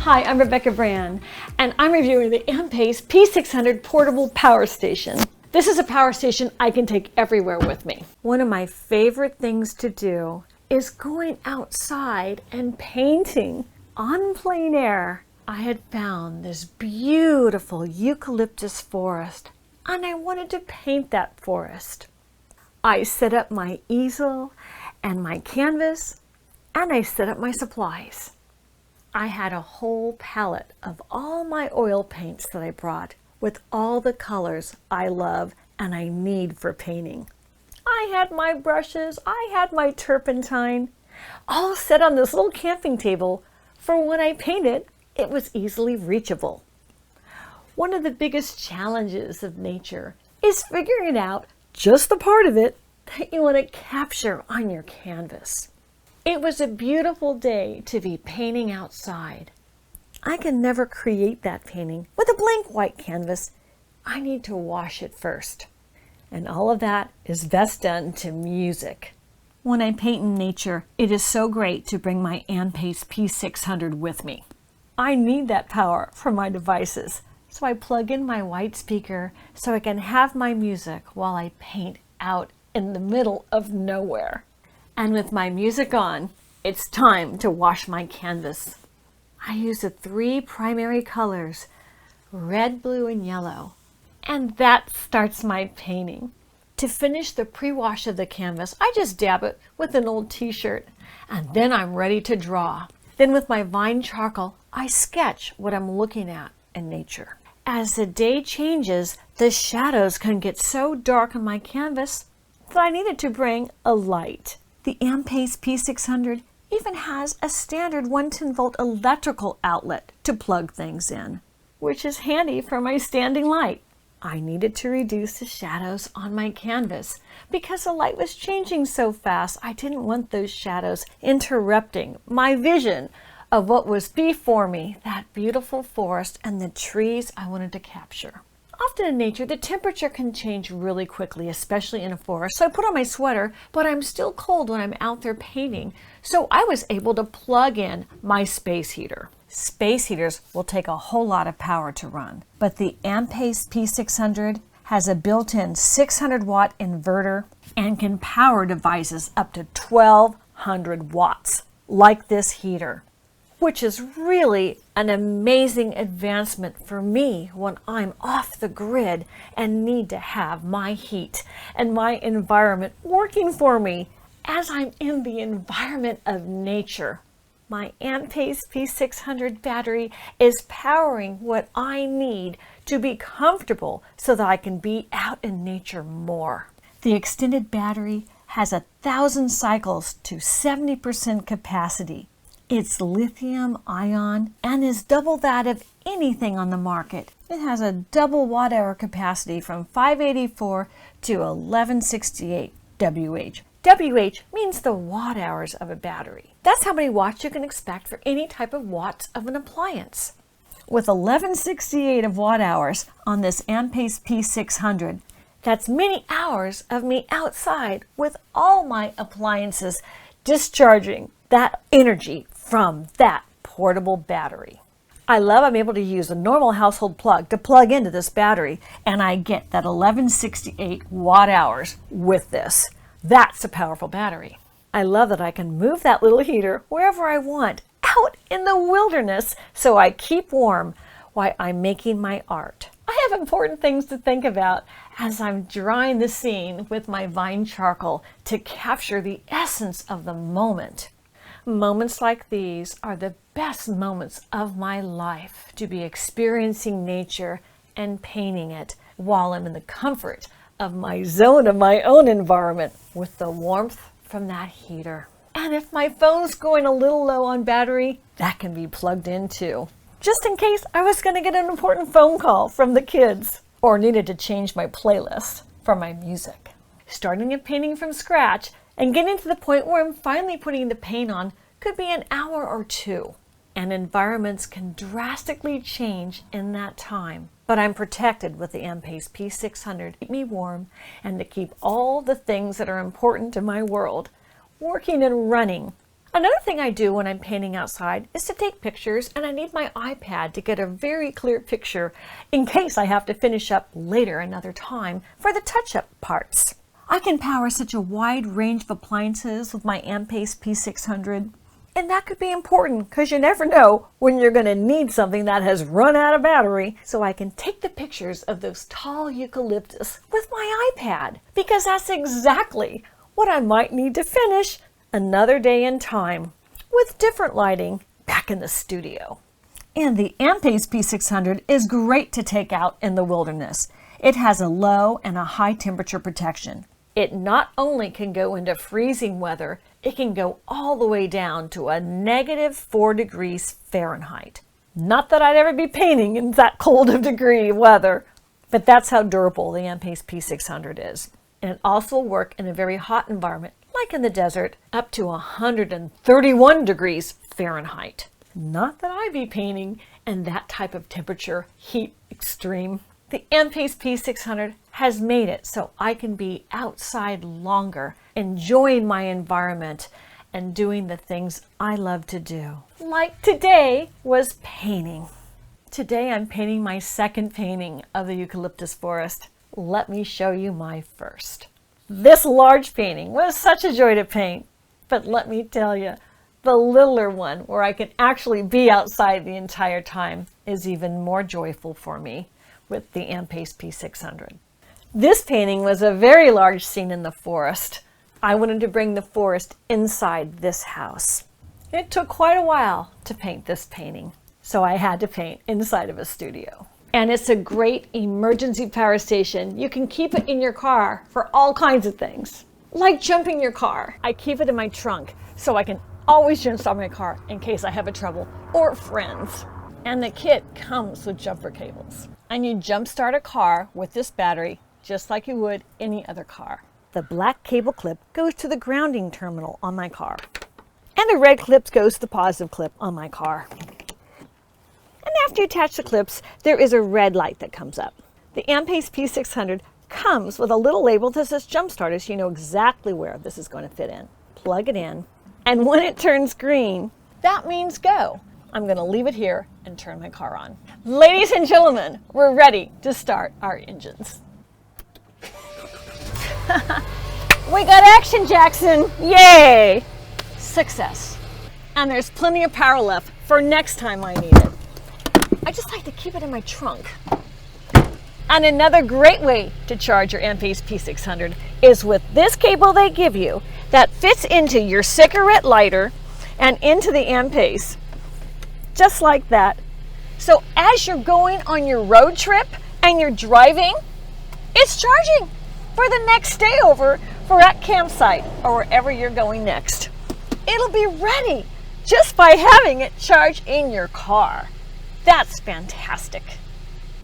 Hi, I'm Rebecca Brand, and I'm reviewing the Ampace P600 portable power station. This is a power station I can take everywhere with me. One of my favorite things to do is going outside and painting on plein air. I had found this beautiful eucalyptus forest, and I wanted to paint that forest. I set up my easel and my canvas, and I set up my supplies. I had a whole palette of all my oil paints that I brought with all the colors I love and I need for painting. I had my brushes, I had my turpentine, all set on this little camping table for when I painted, it was easily reachable. One of the biggest challenges of nature is figuring out just the part of it that you want to capture on your canvas. It was a beautiful day to be painting outside. I can never create that painting with a blank white canvas. I need to wash it first. And all of that is best done to music. When I paint in nature, it is so great to bring my Ampace P600 with me. I need that power for my devices, so I plug in my white speaker so I can have my music while I paint out in the middle of nowhere. And with my music on, it's time to wash my canvas. I use the 3 primary colors, red, blue, and yellow. And that starts my painting. To finish the pre-wash of the canvas, I just dab it with an old t-shirt, and then I'm ready to draw. Then with my vine charcoal, I sketch what I'm looking at in nature. As the day changes, the shadows can get so dark on my canvas that I needed to bring a light. The Ampace P600 even has a standard 110-volt electrical outlet to plug things in, which is handy for my standing light. I needed to reduce the shadows on my canvas because the light was changing so fast. I didn't want those shadows interrupting my vision of what was before me, that beautiful forest and the trees I wanted to capture. Often in nature, the temperature can change really quickly, especially in a forest. So I put on my sweater, but I'm still cold when I'm out there painting. So I was able to plug in my space heater. Space heaters will take a whole lot of power to run, but the Ampace P600 has a built-in 600-watt inverter and can power devices up to 1200 watts, like this heater, which is really an amazing advancement for me when I'm off the grid and need to have my heat and my environment working for me as I'm in the environment of nature. My Ampace P600 battery is powering what I need to be comfortable so that I can be out in nature more. The extended battery has 1,000 cycles to 70% capacity. It's lithium ion and is double that of anything on the market. It has a double watt-hour capacity from 584 to 1168 WH. WH means the watt hours of a battery. That's how many watts you can expect for any type of watts of an appliance. With 1168 of watt hours on this Ampace P600, that's many hours of me outside with all my appliances discharging that energy from that portable battery. I love I'm able to use a normal household plug to plug into this battery, and I get that 1168 watt hours with this. That's a powerful battery. I love that I can move that little heater wherever I want, out in the wilderness, so I keep warm while I'm making my art. I have important things to think about as I'm drawing the scene with my vine charcoal to capture the essence of the moment. Moments like these are the best moments of my life, to be experiencing nature and painting it while I'm in the comfort of my zone of my own environment with the warmth from that heater. And if my phone's going a little low on battery, that can be plugged in too, just in case I was going to get an important phone call from the kids or needed to change my playlist for my music. Starting a painting from scratch and getting to the point where I'm finally putting the paint on could be an hour or 2. And environments can drastically change in that time. But I'm protected with the Ampace P600 to keep me warm and to keep all the things that are important to my world working and running. Another thing I do when I'm painting outside is to take pictures, and I need my iPad to get a very clear picture in case I have to finish up later another time for the touch-up parts. I can power such a wide range of appliances with my Ampace P600, and that could be important because you never know when you're going to need something that has run out of battery. So I can take the pictures of those tall eucalyptus with my iPad, because that's exactly what I might need to finish another day in time with different lighting back in the studio. And the Ampace P600 is great to take out in the wilderness. It has a low and a high temperature protection. It not only can go into freezing weather, it can go all the way down to a -4 degrees Fahrenheit. Not that I'd ever be painting in that cold of degree weather, but that's how durable the Ampace P600 is. And it also will work in a very hot environment, like in the desert, up to 131 degrees Fahrenheit. Not that I'd be painting in that type of temperature heat extreme. The Ampace P600 has made it so I can be outside longer, enjoying my environment and doing the things I love to do. Like today was painting. Today I'm painting my second painting of the eucalyptus forest. Let me show you my first. This large painting was such a joy to paint, but let me tell you, the littler one where I can actually be outside the entire time is even more joyful for me with the Ampace P600. This painting was a very large scene in the forest. I wanted to bring the forest inside this house. It took quite a while to paint this painting, so I had to paint inside of a studio. And it's a great emergency power station. You can keep it in your car for all kinds of things, like jumping your car. I keep it in my trunk so I can always jump start my car in case I have a trouble or friends. And the kit comes with jumper cables. And you jump start a car with this battery just like you would any other car. The black cable clip goes to the grounding terminal on my car. And the red clip goes to the positive clip on my car. And after you attach the clips, there is a red light that comes up. The Ampace P600 comes with a little label that says jump starter, so you know exactly where this is going to fit in. Plug it in, and when it turns green, that means go. I'm going to leave it here and turn my car on. Ladies and gentlemen, we're ready to start our engines. We got action, Jackson! Yay! Success. And there's plenty of power left for next time I need it. I just like to keep it in my trunk. And another great way to charge your Ampace P600 is with this cable they give you that fits into your cigarette lighter and into the Ampace. Just like that. So as you're going on your road trip and you're driving, it's charging for the next stay over for that campsite or wherever you're going next. It'll be ready just by having it charged in your car. That's fantastic.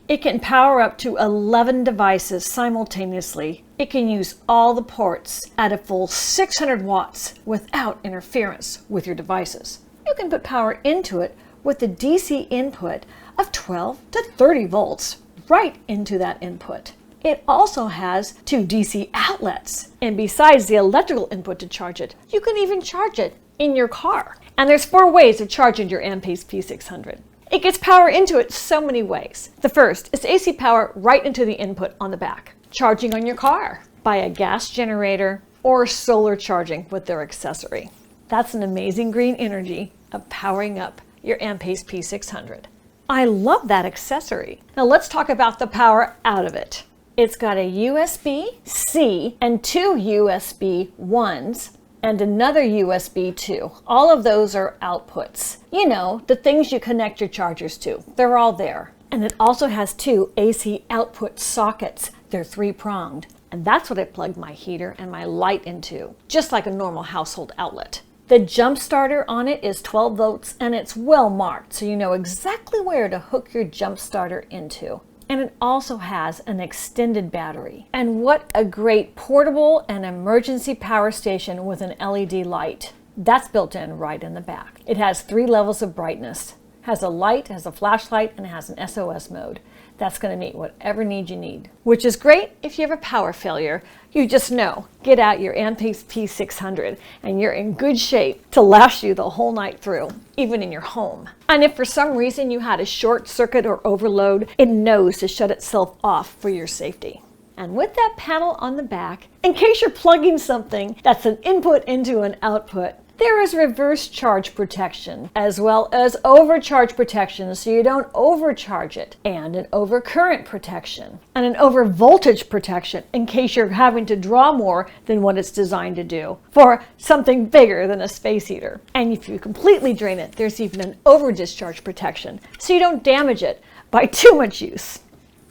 It can power up to 11 devices simultaneously. It can use all the ports at a full 600 watts without interference with your devices. You can put power into it with the DC input of 12 to 30 volts right into that input. It also has 2 DC outlets, and besides the electrical input to charge it, you can even charge it in your car. And there's 4 ways of charging your Ampace P600. It gets power into it so many ways. The first is AC power right into the input on the back. Charging on your car by a gas generator or solar charging with their accessory. That's an amazing green energy of powering up your Ampace P600. I love that accessory. Now let's talk about the power out of it. It's got a USB-C and 2 USB 1s and another USB 2. All of those are outputs. You know, the things you connect your chargers to. They're all there. And it also has 2 AC output sockets. They're 3-pronged. And that's what I plugged my heater and my light into, just like a normal household outlet. The jump starter on it is 12 volts and it's well marked, so you know exactly where to hook your jump starter into. And it also has an extended battery. And what a great portable and emergency power station with an LED light. That's built in right in the back. It has 3 levels of brightness. Has a light, has a flashlight, and it has an SOS mode. That's going to meet whatever need you need, which is great if you have a power failure. You just know, get out your Ampace P600 and you're in good shape to last you the whole night through, even in your home. And if for some reason you had a short circuit or overload, it knows to shut itself off for your safety. And with that panel on the back, in case you're plugging something that's an input into an output, there is reverse charge protection, as well as overcharge protection so you don't overcharge it, and an overcurrent protection, and an overvoltage protection in case you're having to draw more than what it's designed to do for something bigger than a space heater. And if you completely drain it, there's even an overdischarge protection so you don't damage it by too much use.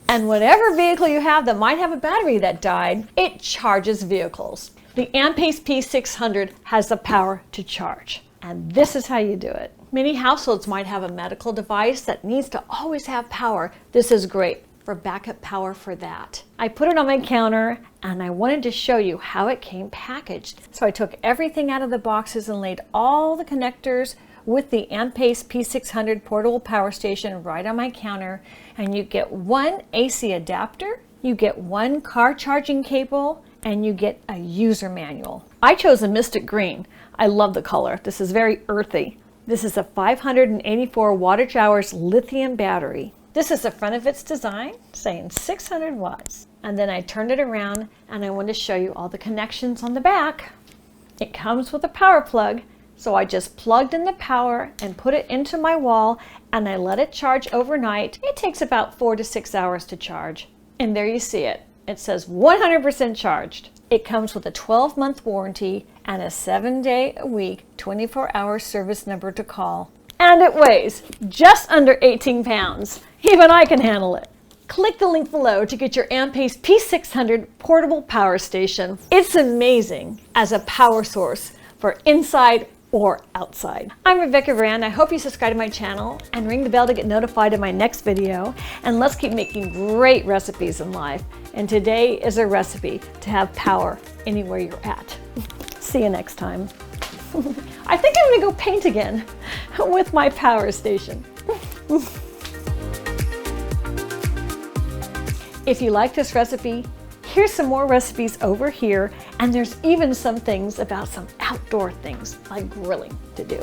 And whatever vehicle you have that might have a battery that died, it charges vehicles. The Ampace P600 has the power to charge, and this is how you do it. Many households might have a medical device that needs to always have power. This is great for backup power for that. I put it on my counter, and I wanted to show you how it came packaged. So I took everything out of the boxes and laid all the connectors with the Ampace P600 portable power station right on my counter, and you get one AC adapter, you get one car charging cable, and you get a user manual. I chose a Mystic Green. I love the color. This is very earthy. This is a 584 wattage-hours lithium battery. This is the front of its design, saying 600 watts. And then I turned it around, and I want to show you all the connections on the back. It comes with a power plug, so I just plugged in the power and put it into my wall, and I let it charge overnight. It takes about 4 to 6 hours to charge. And there you see it. It says 100% charged. It comes with a 12-month warranty and a 7-day-a-week, 24-hour service number to call. And it weighs just under 18 pounds. Even I can handle it. Click the link below to get your Ampace P600 portable power station. It's amazing as a power source for inside or outside. I'm Rebecca Rand. I hope you subscribe to my channel and ring the bell to get notified of my next video. And let's keep making great recipes in life. And today is a recipe to have power anywhere you're at. See you next time. I think I'm gonna go paint again with my power station. If you like this recipe, here's some more recipes over here, and there's even some things about some outdoor things like grilling to do.